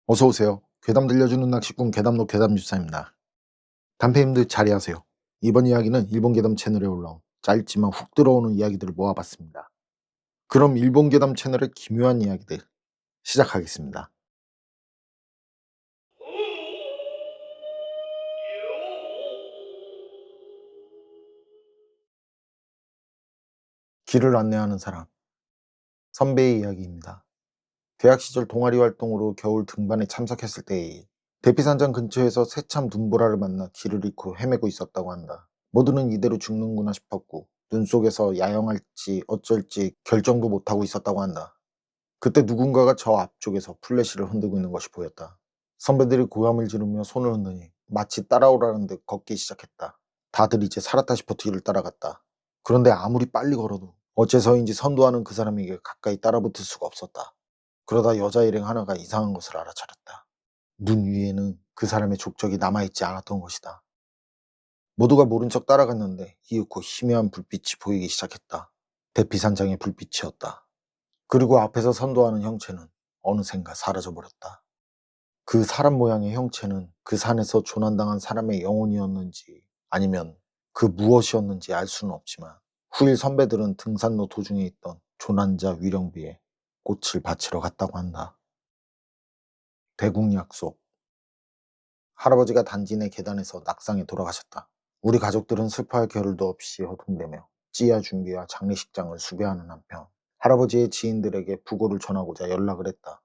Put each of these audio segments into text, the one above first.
어서 오세요. 괴담 들려주는 낚시꾼 괴담로 괴담유사입니다. 단페님들 자리하세요. 이번 이야기는 일본 괴담 채널에 올라온 짧지만 훅 들어오는 이야기들을 모아봤습니다. 그럼 일본 괴담 채널의 기묘한 이야기들 시작하겠습니다. 길을 안내하는 사람. 선배의 이야기입니다. 대학 시절 동아리 활동으로 겨울 등반에 참석했을 때의 일. 대피산장 근처에서 새참 눈보라를 만나 길을 잃고 헤매고 있었다고 한다. 모두는 이대로 죽는구나 싶었고 눈 속에서 야영할지 어쩔지 결정도 못하고 있었다고 한다. 그때 누군가가 저 앞쪽에서 플래시를 흔들고 있는 것이 보였다. 선배들이 고함을 지르며 손을 흔드니 마치 따라오라는 듯 걷기 시작했다. 다들 이제 살았다 싶어 뒤를 따라갔다. 그런데 아무리 빨리 걸어도 어째서인지 선도하는 그 사람에게 가까이 따라붙을 수가 없었다. 그러다 여자 일행 하나가 이상한 것을 알아차렸다. 눈 위에는 그 사람의 족적이 남아있지 않았던 것이다. 모두가 모른 척 따라갔는데 이윽고 희미한 불빛이 보이기 시작했다. 대피산장의 불빛이었다. 그리고 앞에서 선도하는 형체는 어느샌가 사라져버렸다. 그 사람 모양의 형체는 그 산에서 조난당한 사람의 영혼이었는지 아니면 그 무엇이었는지 알 수는 없지만 후일 선배들은 등산로 도중에 있던 조난자 위령비에 꽃을 바치러 갔다고 한다. 대국약속. 할아버지가 단지 내 계단에서 낙상해 돌아가셨다. 우리 가족들은 슬퍼할 겨를도 없이 허둥대며 찌야 준비와 장례식장을 수배하는 한편 할아버지의 지인들에게 부고를 전하고자 연락을 했다.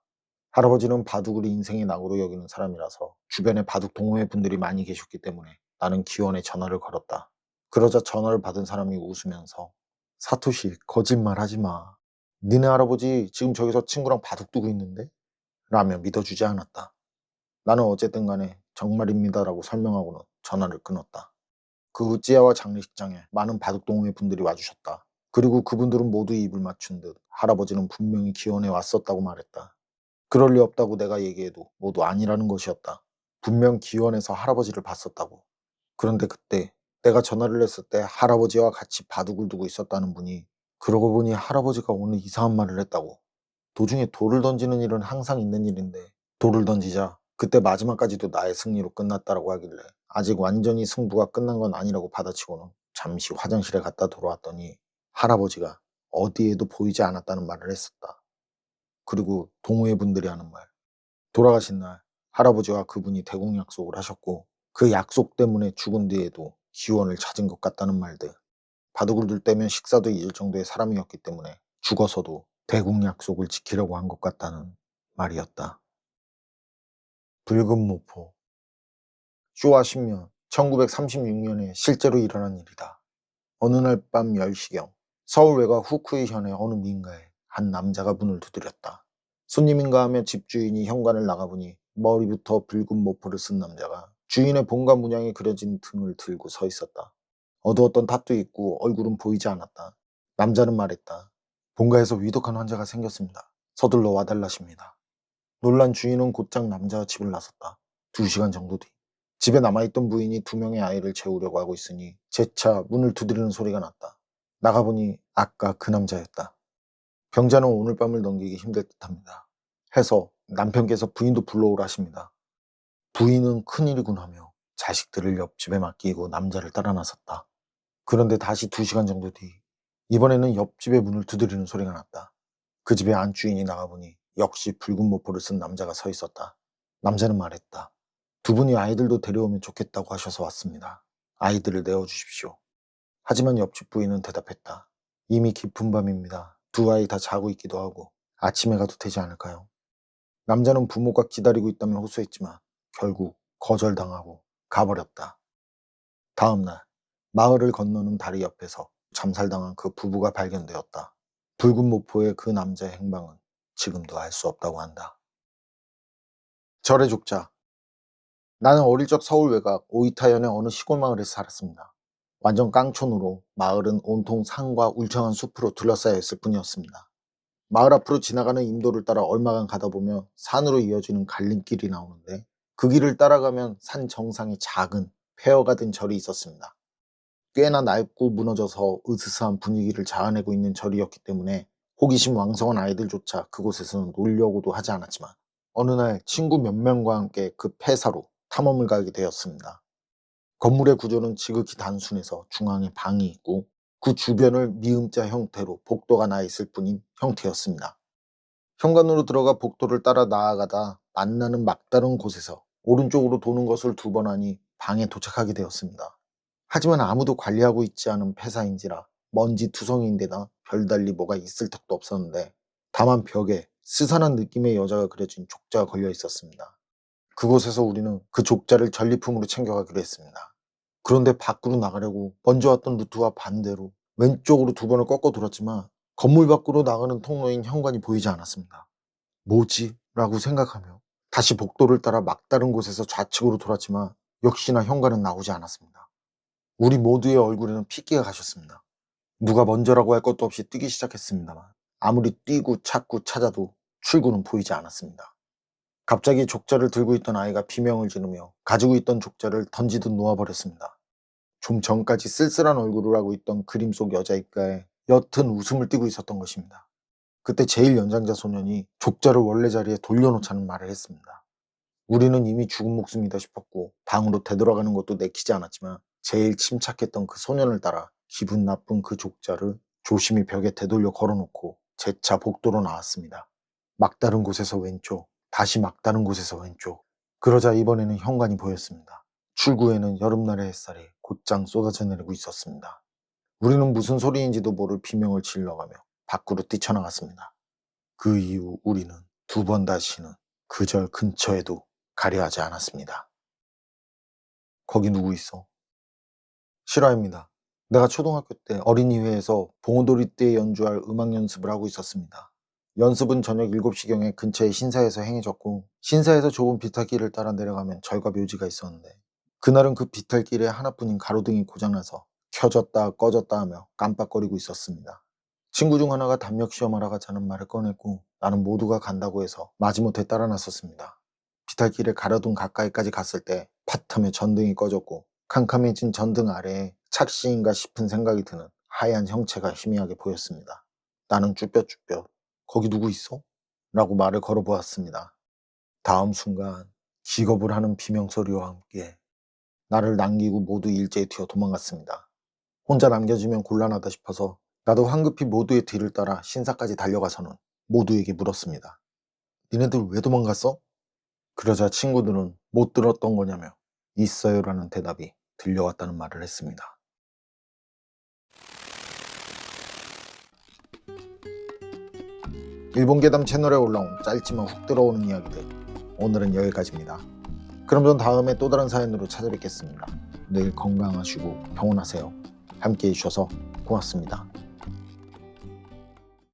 할아버지는 바둑을 인생의 낙으로 여기는 사람이라서 주변에 바둑 동호회 분들이 많이 계셨기 때문에 나는 기원에 전화를 걸었다. 그러자 전화를 받은 사람이 웃으면서 사토시 거짓말하지 마. 니네 할아버지 지금 저기서 친구랑 바둑 두고 있는데? 라며 믿어주지 않았다. 나는 어쨌든 간에 정말입니다라고 설명하고는 전화를 끊었다. 그 후 찌야와 장례식장에 많은 바둑 동호회 분들이 와주셨다. 그리고 그분들은 모두 입을 맞춘 듯 할아버지는 분명히 기원에 왔었다고 말했다. 그럴 리 없다고 내가 얘기해도 모두 아니라는 것이었다. 분명 기원에서 할아버지를 봤었다고. 그런데 그때 내가 전화를 했을 때 할아버지와 같이 바둑을 두고 있었다는 분이 그러고 보니 할아버지가 오늘 이상한 말을 했다고. 도중에 돌을 던지는 일은 항상 있는 일인데 돌을 던지자 그때 마지막까지도 나의 승리로 끝났다라고 하길래 아직 완전히 승부가 끝난 건 아니라고 받아치고는 잠시 화장실에 갔다 돌아왔더니 할아버지가 어디에도 보이지 않았다는 말을 했었다. 그리고 동호회 분들이 하는 말. 돌아가신 날 할아버지와 그분이 대공 약속을 하셨고 그 약속 때문에 죽은 뒤에도 기원을 찾은 것 같다는 말들. 바둑을 둘 때면 식사도 잊을 정도의 사람이었기 때문에 죽어서도 대공 약속을 지키려고 한 것 같다는 말이었다. 붉은 모포. 쇼와 10년, 1936년에 실제로 일어난 일이다. 어느 날 밤 10시경, 서울 외곽 후쿠이현의 어느 민가에 한 남자가 문을 두드렸다. 손님인가 하며 집주인이 현관을 나가보니 머리부터 붉은 모포를 쓴 남자가 주인의 본가 문양이 그려진 등을 들고 서 있었다. 어두웠던 탓도 있고 얼굴은 보이지 않았다. 남자는 말했다. 본가에서 위독한 환자가 생겼습니다. 서둘러 와달라십니다. 놀란 주인은 곧장 남자와 집을 나섰다. 2시간 정도 뒤. 집에 남아있던 부인이 2명의 아이를 재우려고 하고 있으니 재차 문을 두드리는 소리가 났다. 나가보니 아까 그 남자였다. 병자는 오늘 밤을 넘기기 힘들 듯합니다. 해서 남편께서 부인도 불러오라십니다. 부인은 큰일이군 하며 자식들을 옆집에 맡기고 남자를 따라 나섰다. 그런데 다시 2시간 정도 뒤 이번에는 옆집의 문을 두드리는 소리가 났다. 그 집의 안주인이 나가보니 역시 붉은 모포를 쓴 남자가 서 있었다. 남자는 말했다. 두 분이 아이들도 데려오면 좋겠다고 하셔서 왔습니다. 아이들을 내어주십시오. 하지만 옆집 부인은 대답했다. 이미 깊은 밤입니다. 두 아이 다 자고 있기도 하고 아침에 가도 되지 않을까요? 남자는 부모가 기다리고 있다며 호소했지만 결국 거절당하고 가버렸다. 다음 날 마을을 건너는 다리 옆에서 잠살당한 그 부부가 발견되었다. 붉은 모포의 그 남자의 행방은 지금도 알 수 없다고 한다. 절의 족자. 나는 어릴 적 서울 외곽 오이타현의 어느 시골 마을에서 살았습니다. 완전 깡촌으로 마을은 온통 산과 울창한 숲으로 둘러싸여 있을 뿐이었습니다. 마을 앞으로 지나가는 임도를 따라 얼마간 가다 보면 산으로 이어지는 갈림길이 나오는데 그 길을 따라가면 산 정상에 작은 폐허가 된 절이 있었습니다. 꽤나 낡고 무너져서 으스스한 분위기를 자아내고 있는 절이었기 때문에 호기심 왕성한 아이들조차 그곳에서는 놀려고도 하지 않았지만 어느 날 친구 몇 명과 함께 그 폐사로 탐험을 가게 되었습니다. 건물의 구조는 지극히 단순해서 중앙에 방이 있고 그 주변을 미음자 형태로 복도가 나 있을 뿐인 형태였습니다. 현관으로 들어가 복도를 따라 나아가다 만나는 막다른 곳에서 오른쪽으로 도는 것을 2번 하니 방에 도착하게 되었습니다. 하지만 아무도 관리하고 있지 않은 폐사인지라 먼지 투성이인데다 별달리 뭐가 있을 턱도 없었는데, 다만 벽에 스산한 느낌의 여자가 그려진 족자가 걸려 있었습니다. 그곳에서 우리는 그 족자를 전리품으로 챙겨가기로 했습니다. 그런데 밖으로 나가려고 먼저 왔던 루트와 반대로 왼쪽으로 2번을 꺾어 돌았지만 건물 밖으로 나가는 통로인 현관이 보이지 않았습니다. 뭐지? 라고 생각하며 다시 복도를 따라 막다른 곳에서 좌측으로 돌았지만 역시나 현관은 나오지 않았습니다. 우리 모두의 얼굴에는 핏기가 가셨습니다. 누가 먼저라고 할 것도 없이 뛰기 시작했습니다만 아무리 뛰고 찾고 찾아도 출구는 보이지 않았습니다. 갑자기 족자를 들고 있던 아이가 비명을 지르며 가지고 있던 족자를 던지듯 놓아버렸습니다. 좀 전까지 쓸쓸한 얼굴을 하고 있던 그림 속 여자 입가에 옅은 웃음을 띠고 있었던 것입니다. 그때 제일 연장자 소년이 족자를 원래 자리에 돌려놓자는 말을 했습니다. 우리는 이미 죽은 목숨이다 싶었고 방으로 되돌아가는 것도 내키지 않았지만 제일 침착했던 그 소년을 따라 기분 나쁜 그 족자를 조심히 벽에 되돌려 걸어놓고 재차 복도로 나왔습니다. 막다른 곳에서 왼쪽, 다시 막다른 곳에서 왼쪽. 그러자 이번에는 현관이 보였습니다. 출구에는 여름날의 햇살이 곧장 쏟아져 내리고 있었습니다. 우리는 무슨 소리인지도 모를 비명을 질러가며 밖으로 뛰쳐나갔습니다. 그 이후 우리는 2번 다시는 그 절 근처에도 가려 하지 않았습니다. 거기 누구 있어? 실화입니다. 내가 초등학교 때 어린이회에서 봉오돌이 때 연주할 음악 연습을 하고 있었습니다. 연습은 저녁 7시경에 근처의 신사에서 행해졌고, 신사에서 좁은 비탈길을 따라 내려가면 절과 묘지가 있었는데, 그날은 그 비탈길에 하나뿐인 가로등이 고장나서 켜졌다 꺼졌다 하며 깜빡거리고 있었습니다. 친구 중 하나가 담력 시험하러 가자는 말을 꺼냈고 나는 모두가 간다고 해서 마지못해 따라 나섰습니다. 비탈길에 가로등 가까이까지 갔을 때 팟하며 전등이 꺼졌고 캄캄해진 전등 아래에 착시인가 싶은 생각이 드는 하얀 형체가 희미하게 보였습니다. 나는 쭈뼛쭈뼛 "거기 누구 있어?" 라고 말을 걸어보았습니다. 다음 순간 기겁을 하는 비명소리와 함께 나를 남기고 모두 일제히 튀어 도망갔습니다. 혼자 남겨지면 곤란하다 싶어서 나도 황급히 모두의 뒤를 따라 신사까지 달려가서는 모두에게 물었습니다. "니네들 왜 도망갔어?" 그러자 친구들은 "못 들었던 거냐며 있어요 라는 대답이 들려왔다는 말을 했습니다. 일본 괴담 채널에 올라온 짧지만 훅 들어오는 이야기들, 오늘은 여기까지입니다. 그럼 전 다음에 또 다른 사연으로 찾아뵙겠습니다. 늘 건강하시고 평온하세요. 함께 해주셔서 고맙습니다.